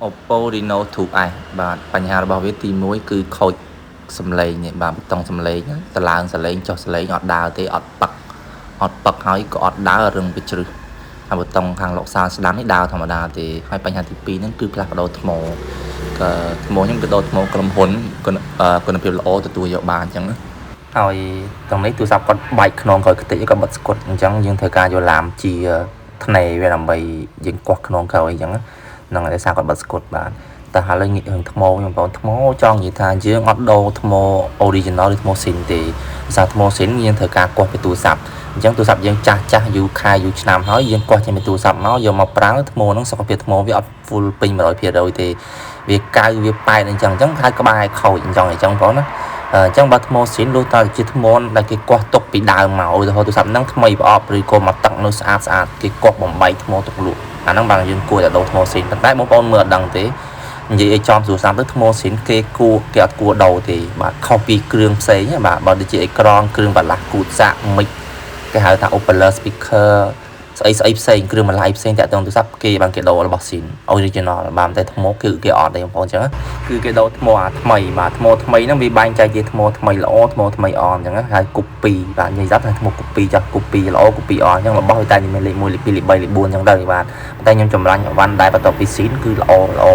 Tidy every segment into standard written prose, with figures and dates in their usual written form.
Oppo Reno 2i បាទបញ្ហារបស់វាទី1គឺខូចសំឡេងនេះបាទប៊ូតុងសំឡេងតឡើងសំឡេងចុះសំឡេងអត់ដើរទេអត់ប៉ឹកហើយក៏អត់ដើររឹងវាជ្រឹះហើយប៊ូតុងខាងលោកសាស្ដាំនេះដើរធម្មតាទេហើយបញ្ហាទី2ហ្នឹងគឺផ្លាស់ប្ដូរថ្មក៏ថ្មខ្ញុំគឺដូរថ្មក្រុមហ៊ុនគុណភាពល្អទទួលយកបានអញ្ចឹងហើយត្រង់នេះទូរស័ព្ទគាត់បែកខ្នងក្រោយខ្ទេចក៏បិទស្គុតអញ្ចឹងយើងត្រូវការយកឡាមជាថ្នេរវាដើម្បីយើងកោះខ្នងក្រោយអញ្ចឹងនឹងឲ្យសារគាត់បិទស្គុតបានតែឥឡូវងាករឿងថ្មខ្ញុំបងថ្មចង់និយាយថាយើងអត់ដូរថ្ម original ឬថ្មស៊ីនទេភាសាថ្មស៊ីនយើងត្រូវការកោះពីទូរស័ព្ទអញ្ចឹងទូរស័ព្ទយើងចាស់យូរខែយូរឆ្នាំហើយយើងកោះចេញពីទូរស័ព្ទមកយកមកប្រើថ្មហ្នឹងសុខភាពថ្មវាអត់ full ពេញ 100% ទេវាកៅវាប៉ែតអញ្ចឹងហើយក្បាលខូចអញ្ចឹងបងណាអញ្ចឹងបើថ្មស៊ីនលុះតើជាថ្មដែលគេកោះទុកពីដើមមកឧទាហរណ៍ទូរស័ព្ទហ្នឹងថ្មីប្រអប់ឬក៏មកទឹកនៅស្អាតគេកោះបំបីថ្មទុកលក់អាហ្នឹងបាទយើងគួរតែដូរថ្មស៊ីនប៉ុន្តែបងប្អូនមើលអត់ដឹងទេនិយាយឲ្យចំទូរស័ព្ទទៅថ្មស៊ីនគេអត់គួរដូរទេបាទខុសពីគ្រឿងផ្សេងបាទបើដូចជាអេក្រង់គ្រឿងបាឡាស់គូតសាក់មិចគេហៅថា Opera speaker ស្អីផ្សេងគ្រឿងបន្លាយផ្សេងតាក់ទងទូរស័ព្ទគេបានគេដូររបស់ស៊ីន original បាទតែថ្មគឺគេអត់ទេបងប្អូនអញ្ចឹងគឺគេដូរថ្មអាថ្មីបាទថ្មថ្មីហ្នឹងវាបែងចែកជាថ្មថ្មីល្អថ្មថ្មីអនអញ្ចឹងហៅ copy បាទនិយាយថាថ្ម copy ចាស់ copy ល្អ copy អនអញ្ចឹងរបស់វាតែមានលេខ1លេខ2លេខ3លេខ4អញ្ចឹងទៅបាទតែខ្ញុំចម្រាញ់អវ៉ាន់ដែលបន្ទាប់ពីស៊ីនគឺល្អ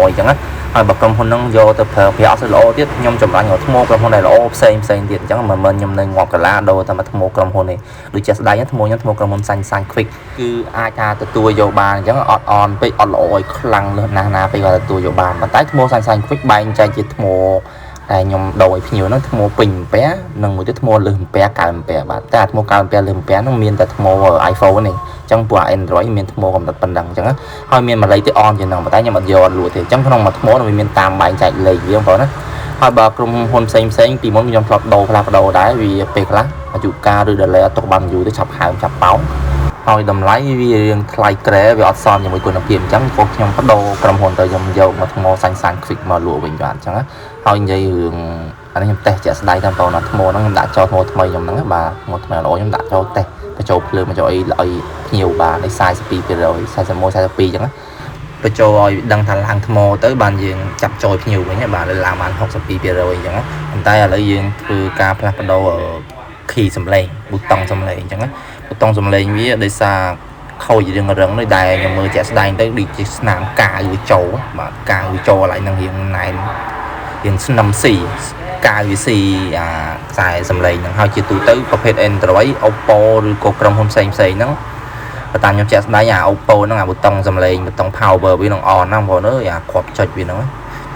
អញ្ចឹងហើយបើក្រុមហ៊ុនហ្នឹងយកទៅប្រើប្រាស់អត់ទៅល្អទៀតខ្ញុំចម្រាញ់ថ្មក្រុមហ៊ុនដែលល្អផ្សេងទៀតអញ្ចឹងមិនមែនខ្ញុំនៅងាប់កាឡាដូរតែមកថ្មក្រុមហ៊ុននេះដូចជាស្ដាយថ្មខ្ញុំថ្មក្រុមហ៊ុនសាញ់ quick គឺអាចថាទទួលយកបានអញ្ចឹងអត់អនពេកអត់ល្អឲ្យខ្លាំងលើសណាពេកក៏ទទួលយកបានប៉ុន្តែថ្មសាញ់ quick បែងចែកជាថ្មតែខ្ញុំដូរឲ្យភ្ញៀវហ្នឹងថ្មពេញអំពែនិងមួយទៀតថ្មលើសអំពែកើអំពែបាទតែថ្មកើអំពែលើសអំពែហ្នឹងមានតែថ្ម iPhone នេះអញ្ចឹងពួក Android មានថ្មកម្រិតប៉ុណ្ណឹងអញ្ចឹងហើយមានម្ល៉េះទៀតអនជាងហ្នឹងប៉ុន្តែខ្ញុំអត់យកអត់លក់ទេអញ្ចឹងក្នុងមួយថ្មវាមានតាមបែងចែកលេខវាបងប្អូនណាហើយបើក្រុមហ៊ុនផ្សេងពីមុនខ្ញុំធ្លាប់ដូរផ្លាស់ប្ដូរដែរវាពេលខ្លះអាយុកាលឬ delay អត់ទុកបានយូរទេឆាប់ហើមឆាប់ប៉ោងហើយតម្លៃវារៀងថ្លៃក្រែវាអត់សមជាមួយគុណភាពអញ្ចឹងពួកខ្ញុំបដូរក្រុមហ៊ុនទៅខ្ញុំយកមកថ្មសាញ់ quick មកលក់វិញបាទអញ្ចឹងហើយនិយាយរឿងអានេះខ្ញុំតេស្តជាក់ស្ដែងតាមបងណាថ្មហ្នឹងខ្ញុំដាក់ចូលថ្មថ្មីខ្ញុំហ្នឹងបាទថ្មថ្មីល្អខ្ញុំដាក់ចូលតេស្តបញ្ចូលភ្លើងបញ្ចូលអីឲ្យភ្ញៀវបាទនៃ42% 41 42អញ្ចឹងបញ្ចូលឲ្យដឹងថាឡើងថ្មទៅបានយើងចាប់ចូលភ្ញៀវវិញបាទឡើងបាន 62% អញ្ចឹងប៉ុន្តែឥឡូវយើងធ្វើការផ្លាស់ប្ដូរkey សំឡេងប៊ូតុងសំឡេងអញ្ចឹងប៊ូតុងសំឡេងវាដោយសារខូចរឿងរឹងនេះដែលខ្ញុំមើលជាក់ស្ដែងទៅដូចជាស្នាមកាវវាចូលបាទកាវវាចូលកន្លែងហ្នឹងរៀងណែនរៀងស្នឹមស៊ីកាវវាស៊ីអាខ្សែសំឡេងហ្នឹងហើយជាទូទៅប្រភេទ Android Oppo ឬក៏ក្រុមហ៊ុនផ្សេងហ្នឹងបើតាមខ្ញុំជាក់ស្ដែងអា Oppo ហ្នឹងអាប៊ូតុងសំឡេងប៊ូតុង power វានឹង on ណាបងប្អូនអើយអាគ្រាប់ចុចវាហ្នឹង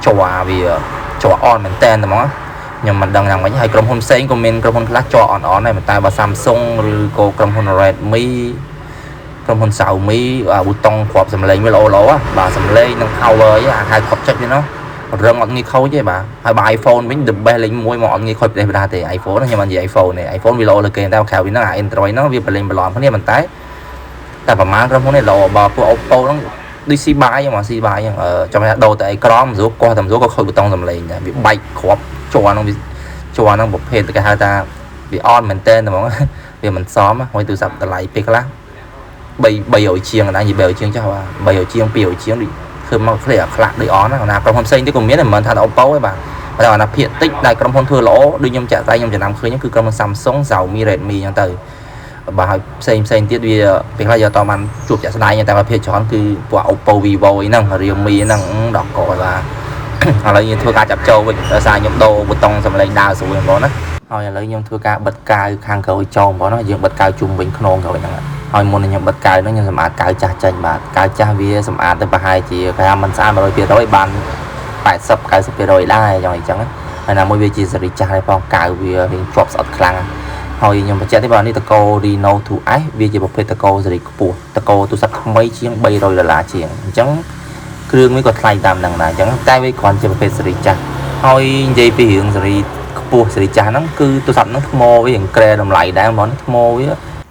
ជ័រវា on មែនតើហ្មងខ្ញុំមិនដឹងយ៉ាងម៉េចហើយក្រុមហ៊ុនផ្សេងក៏មានក្រុមហ៊ុនខ្លះជាប់អនដែរតែបើ Samsung ឬក៏ក្រុមហ៊ុន Redmi ក្រុមហ៊ុន Xiaomi ប៊ូតុងគ្រាប់សំឡេងវាល្អបាទសំឡេងនិង power អីអាហៅគ្រាប់ចុចវាណោះរឹងអត់ងាយខូចទេបាទហើយបើ iPhone វិញ the best លេខ1មកអត់ងាយខូចប្រទេសបណ្ដាទេ iPhone ខ្ញុំមិននិយាយ iPhone ទេ iPhone វាល្អលើគេតែក្រៅពីហ្នឹងអា Android ហ្នឹងវាប្រឡែងប្រឡំគ្នាប៉ុន្តែប្រហែលក្រុមហ៊ុននេះល្អបើពួក Oppo ហ្នឹងដូចស៊ីបាយហ្នឹងស៊ីបាយហ្នឹងចាំថាដូរតែអេក្រង់មិនស្រួលកោះតែមិនស្រួលក៏ខូចប៊ូតុងសំឡេងដែរវាបែកគ្រាប់ជ័រហ្នឹងប្រភេទគេហៅថាវាអនមែនតើហ្មងវាមិនសមហើយទូរស័ព្ទតម្លៃពេលខ្លះ300ជាងដែរនិយាយ300ជាងចុះបាទ300ជាង200ជាងដូចឃើញមកគ្នាខ្លះដូចអនណាក្រុមហ៊ុនផ្សេងទៀតក៏មានតែមិនថា Oppo ទេបាទតែអាណាភាគតិចដែលក្រុមហ៊ុនធ្វើល្អដូចខ្ញុំចាក់តែខ្ញុំចំណាំឃើញគឺក្រុមហ៊ុន Samsung Xiaomi Redmi អញ្ចឹងទៅបាទហើយផ្សេងទៀតវាពេលខ្លះយកតបានជួបចាក់ស្ដែងតែភាគច្រើនគឺពួក Oppo Vivo អីហ្នឹង Realme ហ្នឹងដល់កបាទឥឡូវយើងធ្វើការចាប់ចូលវិញដោយសារខ្ញុំដូរប៊ូតុងសំឡេងដើរស្រួលបងណាហើយឥឡូវខ្ញុំធ្វើការបិទកាវខាងក្រោយចូលបងណាយើងបិទកាវជុំវិញខ្នងក្រោយហ្នឹងហើយមុនខ្ញុំបិទកាវហ្នឹងខ្ញុំសម្អាតកាវចាស់ចេញបាទកាវចាស់វាសម្អាតទៅប្រហែលជាគេថាមិនស្អាត 100% បាន 80-90% ដែរយ៉ាងអញ្ចឹងហើយណាមួយវាជាសេរីចាស់ដែរផងកាវវារៀងជាប់ស្អិតខ្លាំងហើយខ្ញុំបញ្ជាក់ទេបាទនេះតកោ Reno 2S វាជាប្រភេទតកោសេរីខ្ពស់តកោទូរស័ព្ទថ្មីជាង$300ជាងអញ្ចឹងគ្រឿងវាក៏ថ្លៃតាមហ្នឹងដែរអញ្ចឹងតែវាគ្រាន់ជាប្រភេទសេរីចាស់ហើយនិយាយពីរឿងសេរីខ្ពស់សេរីចាស់ហ្នឹងគឺទូរស័ព្ទហ្នឹងថ្មវារៀងក្រែតម្លៃដែរហ្មងថ្មវា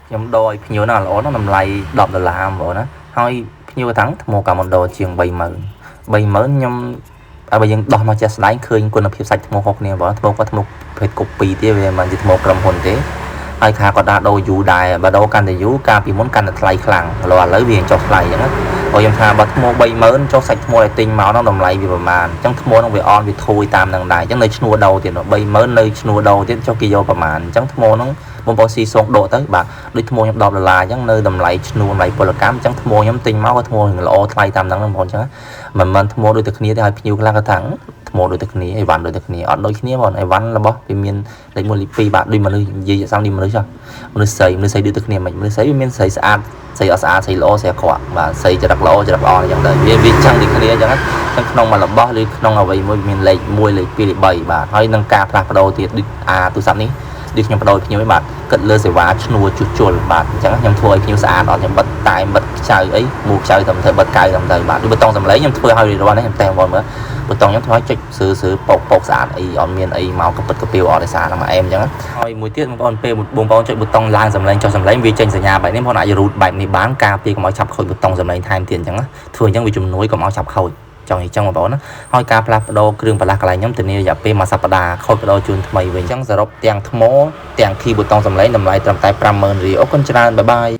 ខ្ញុំដូរឲ្យភ្ញៀវហ្នឹងល្អណាស់តម្លៃ$10ហ្មងណាហើយភ្ញៀវថាំងថ្មកាម៉ុនដូជាង30000ខ្ញុំបើយើងដោះមកចេះស្ដែងឃើញគុណភាពសាច់ថ្មខុសគ្នាបងថ្មគាត់ថ្មប្រភេទ copy ទៀតវាមិនជាថ្មក្រុមហ៊ុនទេហើយខាគាត់ដាក់ដូរយូរដែរបើដូរកាន់តែយូរកាលពីមុនកាន់តែថ្លៃខ្លាំងឥឡូវវាចុះថ្លៃអញ្ចឹង rồi em tha bật mua bay mớn cho sạch mua lại tinh máu nó đồng lại vì mà chẳng mua nó về on vì thôi tam đằng đại chẳng nơi mua đầu thì nó bay mớn nơi mua đầu tiếp cho kia vôประมาณ chẳng mua nó bông bông xì xuống độ tới bạn đi mua nhập đọc là chẳng nơi đồng lại mua lại bờ cám chẳng mua nhóm tinh máu mua hình lỗ thay tam đằng đồng chẳng mà mình mua đôi thực ní thì nhiều cái là thẳng mua đôi thực ní hay ván đôi thực ní ở đôi khi bọn hay ván là bó vì miền lấy mua lipi bạn đi mà nơi gì sao đi mà nơi sao mình xây đôi thực ní mình xây miền xây sạch xây ở xã xây lỗ xây khỏa và xây cho đặt lỗ cho đặt on chẳng đời vì chẳng đi cái chẳng chẳng không mà là bó đi không là vậy mình lấy mua lấy pi lấy bảy và hơi nâng cao là đầu thì đi tôi sẵn ní đi nhầm đầu thì mấy bạn cất lơ sẽ vá nuôi chuột chuột bạn chẳng nhầm thua nhiều xã đó nhầm bật tại bật chơi ấy mua chơi tầm thời bật cài tầm thời bạn đi bê tông tầm lấy nhầm thua hơi rồi đấy nhầm tèm còn nữa bê tông nhầm thua chạy xử bọc xã ấy on miền ấy màu cặp bật cặp piêu ở đây xã là mà em chẳng thôi mùi tiết một con p một buồng con chạy bê tông lan dầm lên cho dầm lấy vì tranh nhà vậy nên bọn lại rụt bảy này bán cà phê có máu chập khôi bê tông dầm lên thay tiền chẳng thường chẳng vì chùm núi có máu chập khôi trong mà bảo nó hỏi cá plap đô kêu bà lạc lại nhóm tình yêu giả pe mà sắp đà khôi đô chun mày về chẳng giờ rộp tiền thmó tiền khi bút tông dầm lấy nằm lại tầm tay pram mơn gì ốc con bye bye